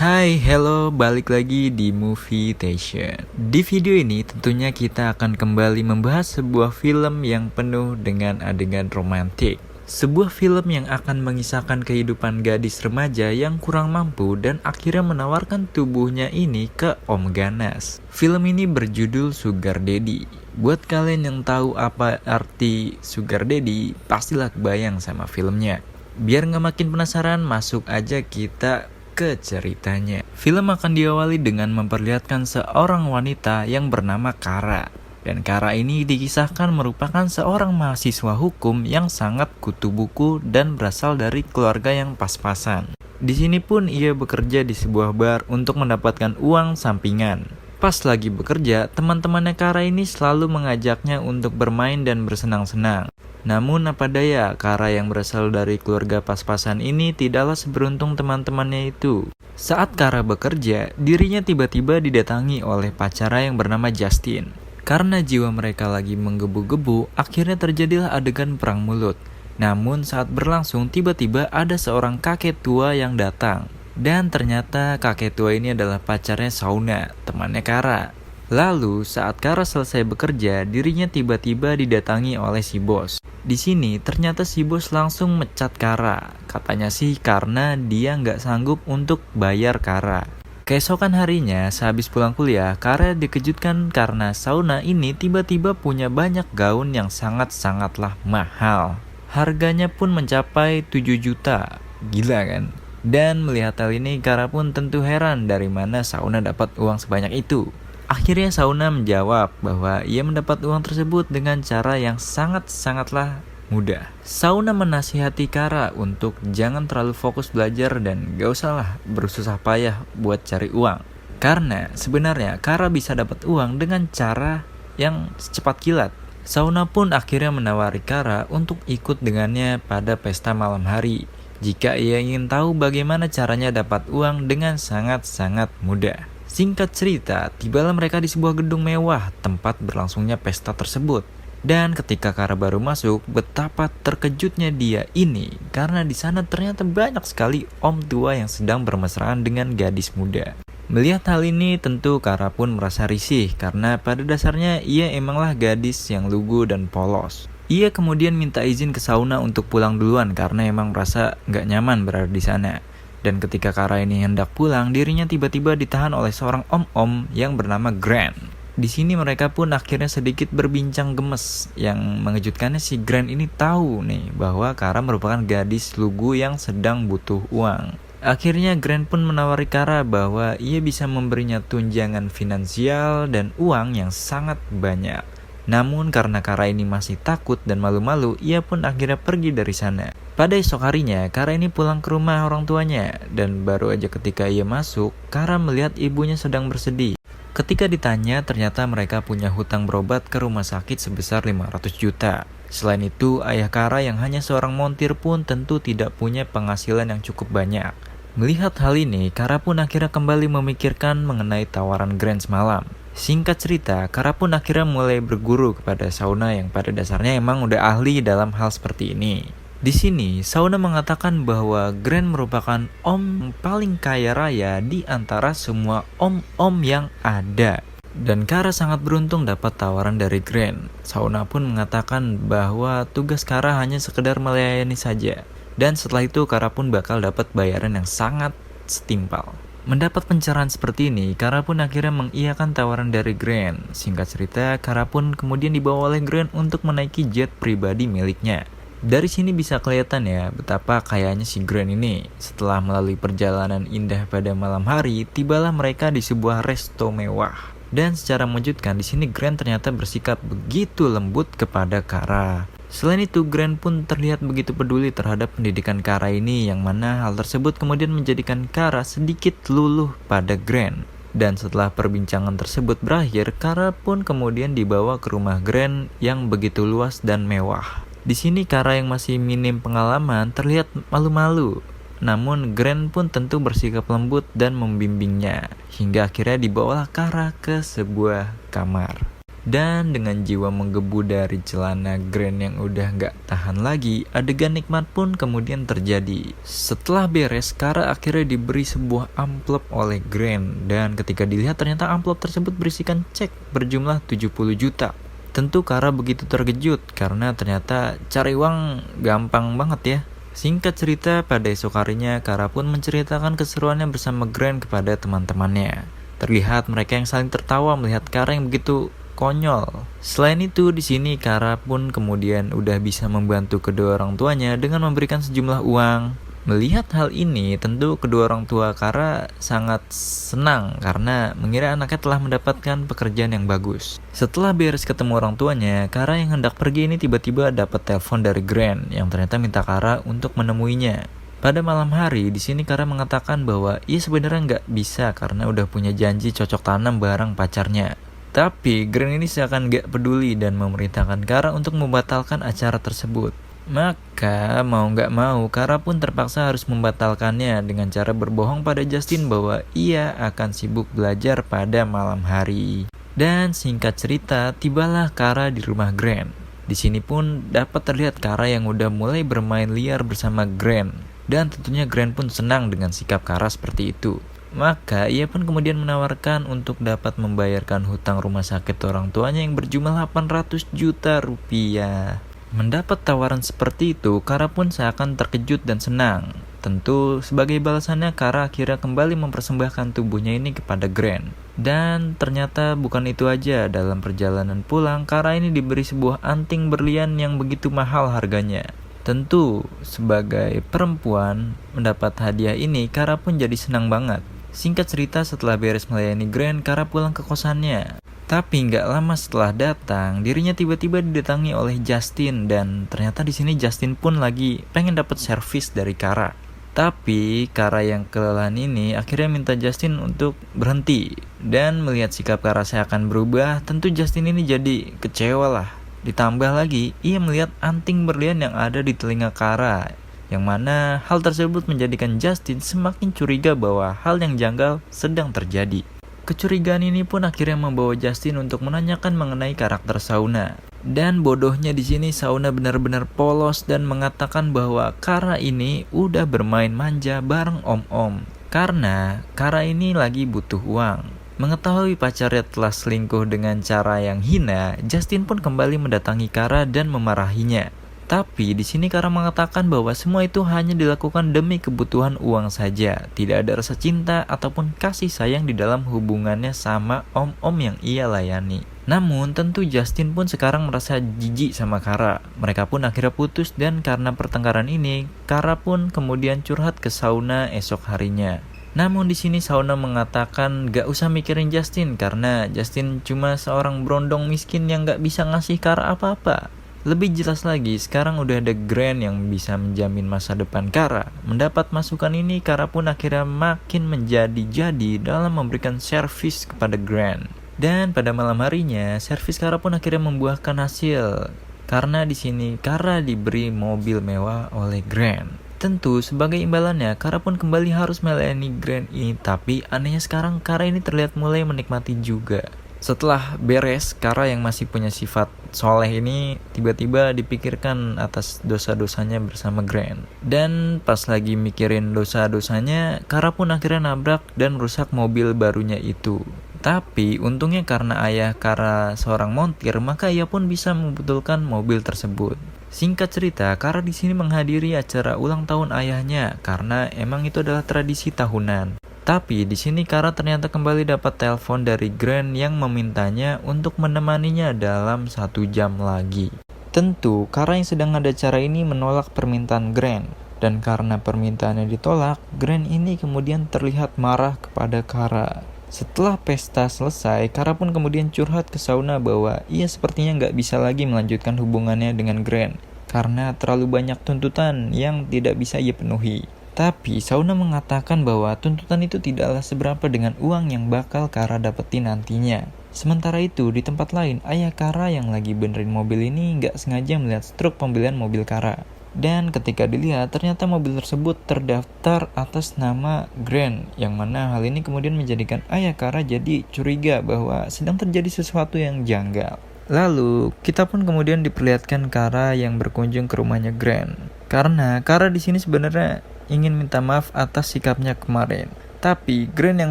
Hai, hello, balik lagi di Movie Station. Di video ini tentunya kita akan kembali membahas sebuah film yang penuh dengan adegan romantik. Sebuah film yang akan mengisahkan kehidupan gadis remaja yang kurang mampu dan akhirnya menawarkan tubuhnya ini ke Om Ganas. Film ini berjudul Sugar Daddy. Buat kalian yang tahu apa arti Sugar Daddy, pastilah kebayang sama filmnya. Biar nggak makin penasaran, masuk aja kita ke ceritanya. Film akan diawali dengan memperlihatkan seorang wanita yang bernama Kara. Dan Kara ini dikisahkan merupakan seorang mahasiswa hukum yang sangat kutu buku dan berasal dari keluarga yang pas-pasan. Di sini pun ia bekerja di sebuah bar untuk mendapatkan uang sampingan. Pas lagi bekerja, teman-temannya Kara ini selalu mengajaknya untuk bermain dan bersenang-senang. Namun apa daya, Kara yang berasal dari keluarga pas-pasan ini tidaklah seberuntung teman-temannya itu. Saat Kara bekerja, dirinya tiba-tiba didatangi oleh pacarnya yang bernama Justin. Karena jiwa mereka lagi menggebu-gebu, akhirnya terjadilah adegan perang mulut. Namun saat berlangsung, tiba-tiba ada seorang kakek tua yang datang. Dan ternyata kakek tua ini adalah pacarnya Shauna, temannya Kara. Lalu saat Kara selesai bekerja, dirinya tiba-tiba didatangi oleh si bos. Di sini ternyata si bos langsung mecat Kara. Katanya sih karena dia nggak sanggup untuk bayar Kara. Keesokan harinya, sehabis pulang kuliah, Kara dikejutkan karena Shauna ini tiba-tiba punya banyak gaun yang sangat-sangatlah mahal. Harganya pun mencapai 7 juta. Gila kan? Dan melihat hal ini, Kara pun tentu heran dari mana Shauna dapat uang sebanyak itu. Akhirnya Shauna menjawab bahwa ia mendapat uang tersebut dengan cara yang sangat-sangatlah mudah. Shauna menasihati Kara untuk jangan terlalu fokus belajar dan gak usahlah bersusah payah buat cari uang. Karena sebenarnya Kara bisa dapat uang dengan cara yang secepat kilat. Shauna pun akhirnya menawari Kara untuk ikut dengannya pada pesta malam hari. Jika ia ingin tahu bagaimana caranya dapat uang dengan sangat-sangat mudah. Singkat cerita, tibalah mereka di sebuah gedung mewah tempat berlangsungnya pesta tersebut. Dan ketika Kara baru masuk, betapa terkejutnya dia ini karena di sana ternyata banyak sekali om tua yang sedang bermesraan dengan gadis muda. Melihat hal ini, tentu Kara pun merasa risih karena pada dasarnya ia emanglah gadis yang lugu dan polos. Ia kemudian minta izin ke Shauna untuk pulang duluan karena emang merasa nggak nyaman berada di sana. Dan ketika Kara ini hendak pulang, dirinya tiba-tiba ditahan oleh seorang om-om yang bernama Grant. Di sini mereka pun akhirnya sedikit berbincang gemes. Yang mengejutkannya si Grant ini tahu nih bahwa Kara merupakan gadis lugu yang sedang butuh uang. Akhirnya Grant pun menawari Kara bahwa ia bisa memberinya tunjangan finansial dan uang yang sangat banyak. Namun karena Kara ini masih takut dan malu-malu, ia pun akhirnya pergi dari sana. Pada esok harinya, Kara ini pulang ke rumah orang tuanya. Dan baru aja ketika ia masuk, Kara melihat ibunya sedang bersedih. Ketika ditanya, ternyata mereka punya hutang berobat ke rumah sakit sebesar 500 juta. Selain itu, ayah Kara yang hanya seorang montir pun tentu tidak punya penghasilan yang cukup banyak. Melihat hal ini, Kara pun akhirnya kembali memikirkan mengenai tawaran Grant semalam. Singkat cerita, Kara pun akhirnya mulai berguru kepada Shauna yang pada dasarnya emang udah ahli dalam hal seperti ini. Di sini, Shauna mengatakan bahwa Grant merupakan om paling kaya raya di antara semua om-om yang ada. Dan Kara sangat beruntung dapat tawaran dari Grant. Shauna pun mengatakan bahwa tugas Kara hanya sekedar melayani saja. Dan setelah itu Kara pun bakal dapat bayaran yang sangat setimpal. Mendapat pencerahan seperti ini, Kara pun akhirnya mengiyakan tawaran dari Grant. Singkat cerita, Kara pun kemudian dibawa oleh Grant untuk menaiki jet pribadi miliknya. Dari sini bisa kelihatan ya betapa kayanya si Grant ini. Setelah melalui perjalanan indah pada malam hari, tibalah mereka di sebuah resto mewah. Dan secara mengejutkan, di sini Grant ternyata bersikap begitu lembut kepada Kara. Selain itu, Grant pun terlihat begitu peduli terhadap pendidikan Kara ini, yang mana hal tersebut kemudian menjadikan Kara sedikit luluh pada Grant. Dan setelah perbincangan tersebut berakhir, Kara pun kemudian dibawa ke rumah Grant yang begitu luas dan mewah. Di sini Kara yang masih minim pengalaman terlihat malu-malu. Namun Grant pun tentu bersikap lembut dan membimbingnya. Hingga akhirnya dibawalah Kara ke sebuah kamar. Dan dengan jiwa menggebu dari celana Grand yang udah gak tahan lagi, adegan nikmat pun kemudian terjadi. Setelah beres, Kara akhirnya diberi sebuah amplop oleh Grand. Dan ketika dilihat ternyata amplop tersebut berisikan cek berjumlah 70 juta. Tentu Kara begitu terkejut karena ternyata cari uang gampang banget ya. Singkat cerita, pada esok harinya Kara pun menceritakan keseruannya bersama Grand kepada teman-temannya. Terlihat mereka yang saling tertawa melihat Kara yang begitu konyol. Selain itu, di sini Kara pun kemudian udah bisa membantu kedua orang tuanya dengan memberikan sejumlah uang. Melihat hal ini, tentu kedua orang tua Kara sangat senang karena mengira anaknya telah mendapatkan pekerjaan yang bagus. Setelah beres ketemu orang tuanya, Kara yang hendak pergi ini tiba-tiba dapat telepon dari Grand yang ternyata minta Kara untuk menemuinya. Pada malam hari, di sini Kara mengatakan bahwa ia sebenarnya nggak bisa karena udah punya janji cocok tanam bareng pacarnya. Tapi Grand ini seakan gak peduli dan memerintahkan Kara untuk membatalkan acara tersebut. Maka mau gak mau Kara pun terpaksa harus membatalkannya dengan cara berbohong pada Justin bahwa ia akan sibuk belajar pada malam hari. Dan singkat cerita, tibalah Kara di rumah Grand. Di sini pun dapat terlihat Kara yang udah mulai bermain liar bersama Grand. Dan tentunya Grand pun senang dengan sikap Kara seperti itu. Maka ia pun kemudian menawarkan untuk dapat membayarkan hutang rumah sakit orang tuanya yang berjumlah 800 juta rupiah. Mendapat tawaran seperti itu, Kara pun seakan terkejut dan senang. Tentu sebagai balasannya Kara akhirnya kembali mempersembahkan tubuhnya ini kepada Grand. Dan ternyata bukan itu aja, dalam perjalanan pulang Kara ini diberi sebuah anting berlian yang begitu mahal harganya. Tentu sebagai perempuan mendapat hadiah ini Kara pun jadi senang banget. Singkat cerita, setelah beres melayani Grand, Kara pulang ke kosannya. Tapi nggak lama setelah datang, dirinya tiba-tiba didatangi oleh Justin dan ternyata di sini Justin pun lagi pengen dapat servis dari Kara. Tapi Kara yang kelelahan ini akhirnya minta Justin untuk berhenti dan melihat sikap Kara seakan berubah, tentu Justin ini jadi kecewa lah. Ditambah lagi, ia melihat anting berlian yang ada di telinga Kara. Yang mana hal tersebut menjadikan Justin semakin curiga bahwa hal yang janggal sedang terjadi. Kecurigaan ini pun akhirnya membawa Justin untuk menanyakan mengenai karakter Shauna. Dan bodohnya di sini Shauna benar-benar polos dan mengatakan bahwa Kara ini udah bermain manja bareng om-om. Karena Kara ini lagi butuh uang. Mengetahui pacarnya telah selingkuh dengan cara yang hina, Justin pun kembali mendatangi Kara dan memarahinya. Tapi di sini Kara mengatakan bahwa semua itu hanya dilakukan demi kebutuhan uang saja. Tidak ada rasa cinta ataupun kasih sayang di dalam hubungannya sama om-om yang ia layani. Namun tentu Justin pun sekarang merasa jijik sama Kara. Mereka pun akhirnya putus dan karena pertengkaran ini, Kara pun kemudian curhat ke Shauna esok harinya. Namun di sini Shauna mengatakan gak usah mikirin Justin karena Justin cuma seorang berondong miskin yang gak bisa ngasih Kara apa-apa. Lebih jelas lagi, sekarang udah ada Grand yang bisa menjamin masa depan Kara. Mendapat masukan ini, Kara pun akhirnya makin menjadi-jadi dalam memberikan servis kepada Grand. Dan pada malam harinya, servis Kara pun akhirnya membuahkan hasil. Karena di sini Kara diberi mobil mewah oleh Grand. Tentu sebagai imbalannya, Kara pun kembali harus melayani Grand ini. Tapi anehnya sekarang Kara ini terlihat mulai menikmati juga. Setelah beres, Kara yang masih punya sifat soleh ini tiba-tiba dipikirkan atas dosa-dosanya bersama Grand. Dan pas lagi mikirin dosa-dosanya, Kara pun akhirnya nabrak dan rusak mobil barunya itu. Tapi untungnya karena ayah Kara seorang montir, maka ia pun bisa membetulkan mobil tersebut. Singkat cerita, Kara di sini menghadiri acara ulang tahun ayahnya karena emang itu adalah tradisi tahunan. Tapi di sini Kara ternyata kembali dapat telepon dari Grand yang memintanya untuk menemaninya dalam 1 jam lagi. Tentu Kara yang sedang ada acara ini menolak permintaan Grand. Dan karena permintaannya ditolak, Grand ini kemudian terlihat marah kepada Kara. Setelah pesta selesai, Kara pun kemudian curhat ke Shauna bahwa ia sepertinya nggak bisa lagi melanjutkan hubungannya dengan Grand. Karena terlalu banyak tuntutan yang tidak bisa ia penuhi. Tapi Shauna mengatakan bahwa tuntutan itu tidaklah seberapa dengan uang yang bakal Kara dapetin nantinya. Sementara itu di tempat lain, ayah Kara yang lagi benerin mobil ini nggak sengaja melihat struk pembelian mobil Kara. Dan ketika dilihat, ternyata mobil tersebut terdaftar atas nama Grant, yang mana hal ini kemudian menjadikan ayah Kara jadi curiga bahwa sedang terjadi sesuatu yang janggal. Lalu, kita pun kemudian diperlihatkan Kara yang berkunjung ke rumahnya Grant. Karena Kara di sini sebenarnya ingin minta maaf atas sikapnya kemarin. Tapi Grant yang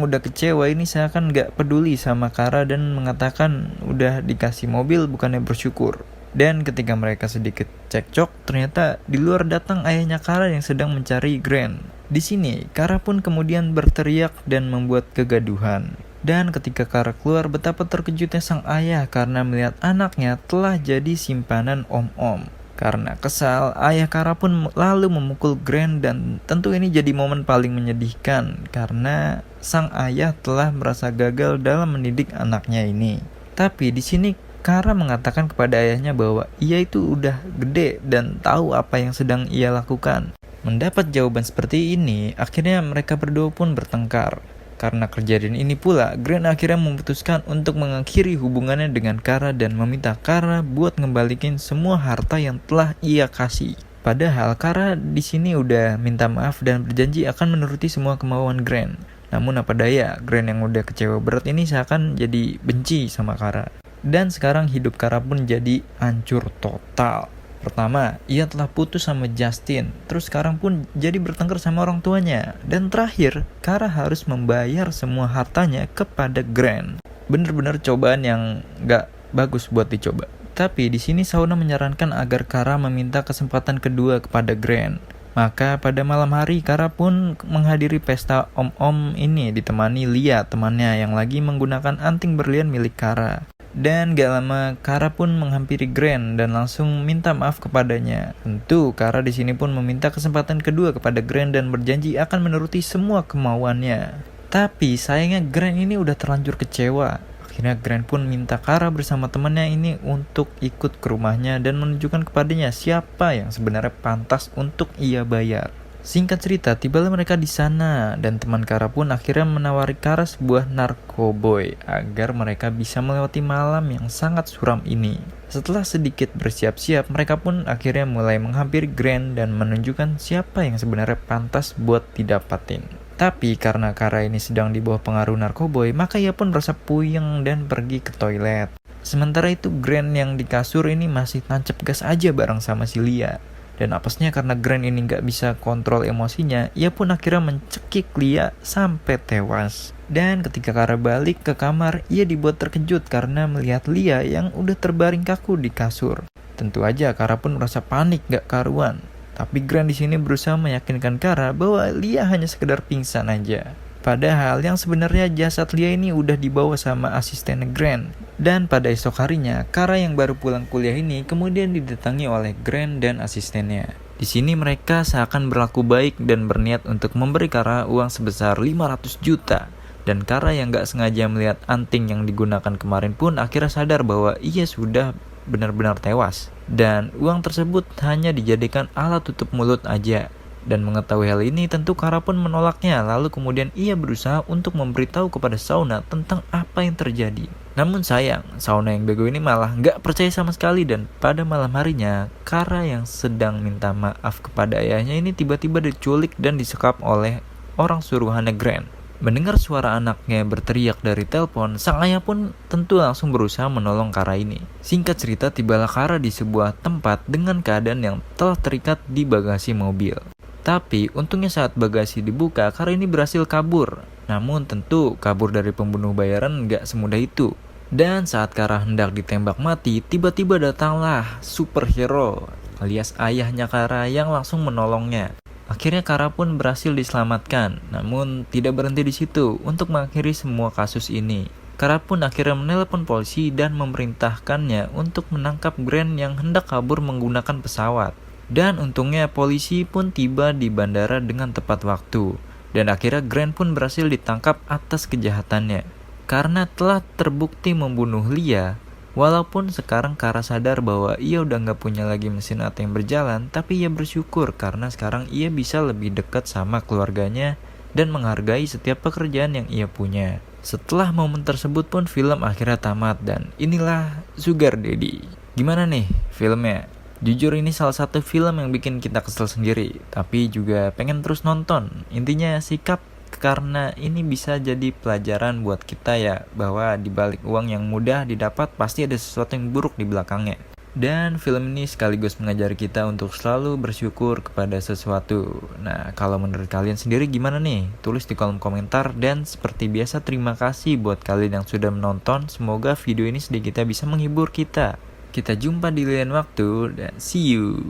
udah kecewa ini seakan gak peduli sama Kara dan mengatakan udah dikasih mobil bukannya bersyukur. Dan ketika mereka sedikit cekcok, ternyata di luar datang ayahnya Kara yang sedang mencari Grant. Di sini, Kara pun kemudian berteriak dan membuat kegaduhan. Dan ketika Kara keluar, betapa terkejutnya sang ayah karena melihat anaknya telah jadi simpanan om-om. Karena kesal, ayah Kara pun lalu memukul Grant dan tentu ini jadi momen paling menyedihkan karena sang ayah telah merasa gagal dalam mendidik anaknya ini. Tapi di sini Kara mengatakan kepada ayahnya bahwa ia itu udah gede dan tahu apa yang sedang ia lakukan. Mendapat jawaban seperti ini, akhirnya mereka berdua pun bertengkar. Karena kejadian ini pula, Grant akhirnya memutuskan untuk mengakhiri hubungannya dengan Kara dan meminta Kara buat ngembalikin semua harta yang telah ia kasih. Padahal Kara di sini udah minta maaf dan berjanji akan menuruti semua kemauan Grant. Namun apa daya, Grant yang udah kecewa berat ini seakan jadi benci sama Kara. Dan sekarang hidup Kara pun jadi hancur total. Pertama, ia telah putus sama Justin. Terus sekarang pun jadi bertengkar sama orang tuanya. Dan terakhir, Kara harus membayar semua hartanya kepada Grant. Bener-bener cobaan yang gak bagus buat dicoba. Tapi di sini Shauna menyarankan agar Kara meminta kesempatan kedua kepada Grant. Maka pada malam hari Kara pun menghadiri pesta om-om ini ditemani Lia, temannya yang lagi menggunakan anting berlian milik Kara. Dan gak lama Kara pun menghampiri Grant dan langsung minta maaf kepadanya. Tentu Kara di sini pun meminta kesempatan kedua kepada Grant dan berjanji akan menuruti semua kemauannya. Tapi sayangnya Grant ini udah terlanjur kecewa. Akhirnya Grant pun minta Kara bersama temannya ini untuk ikut ke rumahnya dan menunjukkan kepadanya siapa yang sebenarnya pantas untuk ia bayar. Singkat cerita, tibalah mereka di sana dan teman Kara pun akhirnya menawari Kara sebuah narkoboy agar mereka bisa melewati malam yang sangat suram ini. Setelah sedikit bersiap-siap, mereka pun akhirnya mulai menghampiri Grant dan menunjukkan siapa yang sebenarnya pantas buat didapatin. Tapi karena Kara ini sedang di bawah pengaruh narkoboy, maka ia pun merasa puyeng dan pergi ke toilet. Sementara itu Grant yang di kasur ini masih tancap gas aja bareng sama si Lia. Dan apesnya karena Grant ini gak bisa kontrol emosinya, ia pun akhirnya mencekik Lia sampai tewas. Dan ketika Kara balik ke kamar, ia dibuat terkejut karena melihat Lia yang udah terbaring kaku di kasur. Tentu aja Kara pun merasa panik gak karuan. Tapi Grant di sini berusaha meyakinkan Kara bahwa Lia hanya sekedar pingsan aja. Padahal yang sebenarnya jasad Lia ini udah dibawa sama asisten Grant. Dan pada esok harinya, Kara yang baru pulang kuliah ini kemudian didatangi oleh Grant dan asistennya. Di sini mereka seakan berlaku baik dan berniat untuk memberi Kara uang sebesar 500 juta. Dan Kara yang gak sengaja melihat anting yang digunakan kemarin pun akhirnya sadar bahwa ia sudah benar-benar tewas. Dan uang tersebut hanya dijadikan alat tutup mulut aja. Dan mengetahui hal ini tentu Kara pun menolaknya. Lalu kemudian ia berusaha untuk memberitahu kepada Shauna tentang apa yang terjadi. Namun sayang, Shauna yang bego ini malah gak percaya sama sekali. Dan pada malam harinya, Kara yang sedang minta maaf kepada ayahnya ini tiba-tiba diculik dan disekap oleh orang suruhannya Grant. Mendengar suara anaknya berteriak dari telepon, sang ayah pun tentu langsung berusaha menolong Kara ini. Singkat cerita, tibalah Kara di sebuah tempat dengan keadaan yang telah terikat di bagasi mobil. Tapi untungnya saat bagasi dibuka, Kara ini berhasil kabur. Namun tentu kabur dari pembunuh bayaran gak semudah itu. Dan saat Kara hendak ditembak mati, tiba-tiba datanglah superhero alias ayahnya Kara yang langsung menolongnya. Akhirnya Kara pun berhasil diselamatkan. Namun tidak berhenti di situ. Untuk mengakhiri semua kasus ini, Kara pun akhirnya menelepon polisi dan memerintahkannya untuk menangkap Grant yang hendak kabur menggunakan pesawat. Dan untungnya polisi pun tiba di bandara dengan tepat waktu. Dan akhirnya Grant pun berhasil ditangkap atas kejahatannya. Karena telah terbukti membunuh Lia, walaupun sekarang Kara sadar bahwa ia udah gak punya lagi mesin ATM yang berjalan, tapi ia bersyukur karena sekarang ia bisa lebih dekat sama keluarganya dan menghargai setiap pekerjaan yang ia punya. Setelah momen tersebut pun film akhirnya tamat dan inilah Sugar Daddy. Gimana nih filmnya? Jujur ini salah satu film yang bikin kita kesel sendiri, tapi juga pengen terus nonton. Intinya sikap, karena ini bisa jadi pelajaran buat kita ya, bahwa di balik uang yang mudah didapat pasti ada sesuatu yang buruk di belakangnya. Dan film ini sekaligus mengajar kita untuk selalu bersyukur kepada sesuatu. Nah, kalau menurut kalian sendiri gimana nih? Tulis di kolom komentar, dan seperti biasa terima kasih buat kalian yang sudah menonton. Semoga video ini sedikitnya bisa menghibur kita. Kita jumpa di lain waktu, dan see you.